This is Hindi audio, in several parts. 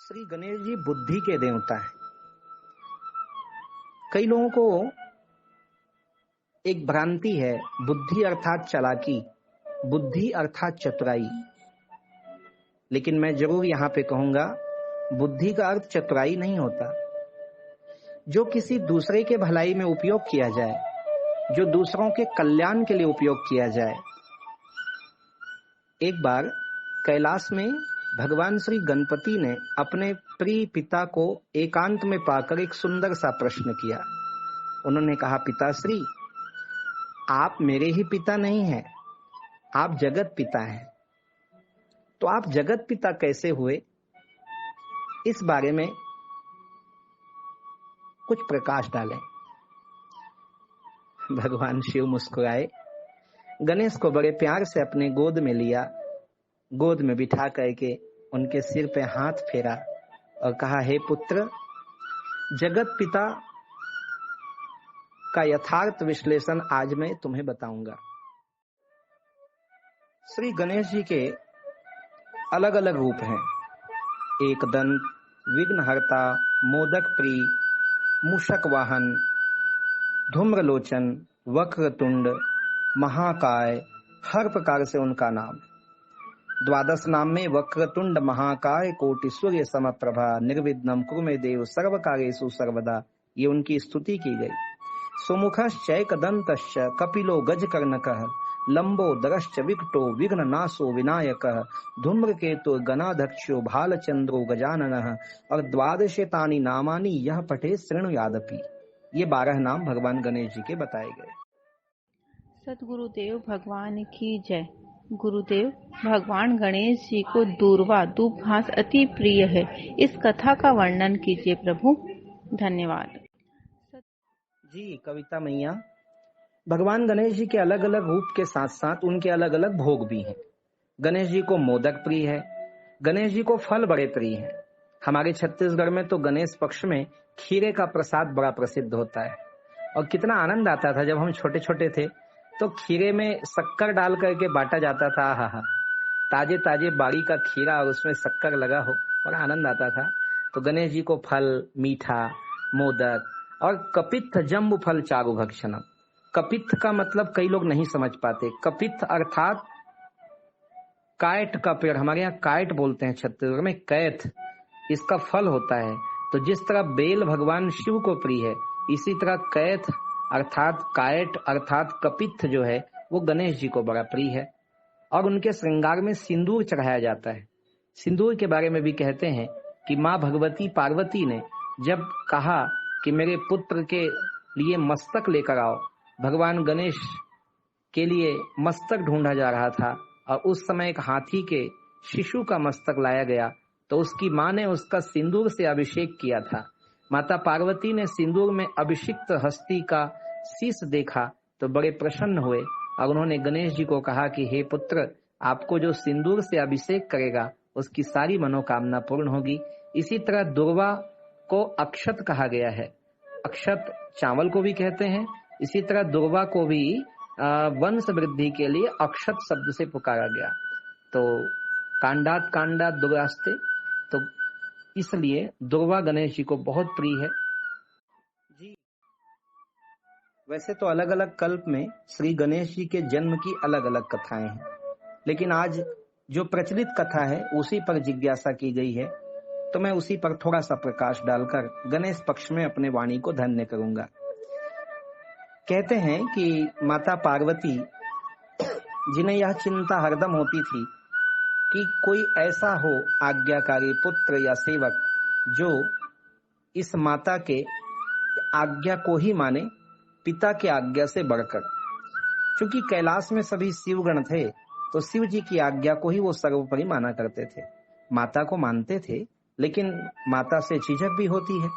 श्री गणेश जी बुद्धि के देवता है। कई लोगों को एक भ्रांति है, बुद्धि अर्थात चालाकी, बुद्धि अर्थात चतुराई। लेकिन मैं जरूर यहां पे कहूंगा, बुद्धि का अर्थ चतुराई नहीं होता। जो किसी दूसरे के भलाई में उपयोग किया जाए, जो दूसरों के कल्याण के लिए उपयोग किया जाए। एक बार कैलाश में भगवान श्री गणपति ने अपने प्रिय पिता को एकांत में पाकर एक सुंदर सा प्रश्न किया। उन्होंने कहा, पिताश्री, आप मेरे ही पिता नहीं हैं, आप जगत पिता हैं। तो आप जगत पिता कैसे हुए, इस बारे में कुछ प्रकाश डालें। भगवान शिव मुस्कुराए, गणेश को बड़े प्यार से अपने गोद में लिया, गोद में बिठा करके उनके सिर पे हाथ फेरा और कहा, हे पुत्र, जगत पिता का यथार्थ विश्लेषण आज मैं तुम्हें बताऊंगा। श्री गणेश जी के अलग अलग रूप हैं। एकदंत, विघ्नहर्ता, मोदक प्रिय, मूषक वाहन, धूम्रलोचन, वक्रतुंड, महाकाय, हर प्रकार से उनका नाम। द्वादश नाम में वक्रतुंड महाकाय कोटि सूर्य समप्रभा निर्विघ्नं कुरु मे देव सर्वकार्येषु सर्वदा, ये उनकी स्तुति की गई। सुमुखश्चैकदन्तश्च कपिलो गजकर्णकः लंबोदरश्च विकटो विघ्ननाशो विनायकः धूम्रकेतु गणाध्यक्षो भालचंद्रो गजाननः और द्वादशेतानि नामानि यह पठे शृणुयादपि। ये 12 नाम भगवान गणेश जी के बताए गए। सतगुरुदेव भगवान की जय। गुरुदेव, भगवान गणेश जी को दूर्वा दूबघास अति प्रिय है। इस कथा का वर्णन कीजिए प्रभु। धन्यवाद। जी कविता मैया, भगवान गणेश जी के अलग अलग रूप के साथ साथ उनके अलग अलग भोग भी हैं। गणेश जी को मोदक प्रिय है, गणेश जी को फल बड़े प्रिय हैं। हमारे छत्तीसगढ़ में तो गणेश पक्ष में खीरे का प्रसाद बड़ा प्रसिद्ध होता है। और कितना आनंद आता था जब हम छोटे छोटे थे तो खीरे में शक्कर डाल करके बांटा जाता था। हा, ताजे ताजे बाड़ी का खीरा और उसमें शक्कर लगा हो, बड़ा आनंद आता था। तो गणेश जी को फल, मीठा, मोदक और कपित्थ जम्बु फल चारु भक्षणम। कपित्थ का मतलब कई लोग नहीं समझ पाते। कपित्थ अर्थात कायट का पेड़, हमारे यहाँ कायट बोलते हैं, छत्तीसगढ़ में कैथ, इसका फल होता है। तो जिस तरह बेल भगवान शिव को प्रिय है, इसी तरह कैथ अर्थात कायट अर्थात कपित्थ जो है वो गणेश जी को बड़ा प्रिय है। और उनके श्रृंगार में सिंदूर चढ़ाया जाता है। सिंदूर के बारे में भी कहते हैं कि माँ भगवती पार्वती ने जब कहा कि मेरे पुत्र के लिए मस्तक लेकर आओ, भगवान गणेश के लिए मस्तक ढूंढा जा रहा था और उस समय एक हाथी के शिशु का मस्तक लाया गया, तो उसकी माँ ने उसका सिंदूर से अभिषेक किया था। माता पार्वती ने सिंदूर में अभिषिक्त हस्ती का शीश देखा तो बड़े प्रसन्न हुए और उन्होंने गणेश जी को कहा कि हे पुत्र, आपको जो सिंदूर से अभिषेक करेगा उसकी सारी मनोकामना पूर्ण होगी। इसी तरह दुर्वा को अक्षत कहा गया है। अक्षत चावल को भी कहते हैं। इसी तरह दुर्वा को भी वंश वृद्धि के लिए अक्षत शब्द से पुकारा गया। तो कांडात कांडात दुर्वास्ते, तो इसलिए दुर्वा गणेश जी को बहुत प्रिय है। जी वैसे तो अलग अलग कल्प में श्री गणेश जी के जन्म की अलग अलग कथाएं हैं, लेकिन आज जो प्रचलित कथा है उसी पर जिज्ञासा की गई है, तो मैं उसी पर थोड़ा सा प्रकाश डालकर गणेश पक्ष में अपने वाणी को धन्य करूंगा। कहते हैं कि माता पार्वती जिन्हें यह चिंता हरदम होती थी कि कोई ऐसा हो आज्ञाकारी पुत्र या सेवक जो इस माता के आज्ञा को ही माने, पिता की आज्ञा से बढ़कर। क्योंकि कैलाश में सभी शिवगण थे तो शिव जी की आज्ञा को ही वो सर्वोपरि माना करते थे। माता को मानते थे, लेकिन माता से झिझक भी होती है।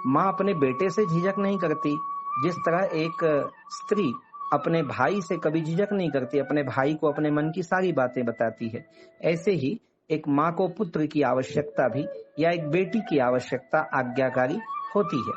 माँ अपने बेटे से झिझक नहीं करती, जिस तरह एक स्त्री अपने भाई से कभी झिझक नहीं करती, अपने भाई को अपने मन की सारी बातें बताती है। ऐसे ही एक माँ को पुत्र की आवश्यकता भी या एक बेटी की आवश्यकता आज्ञाकारी होती है।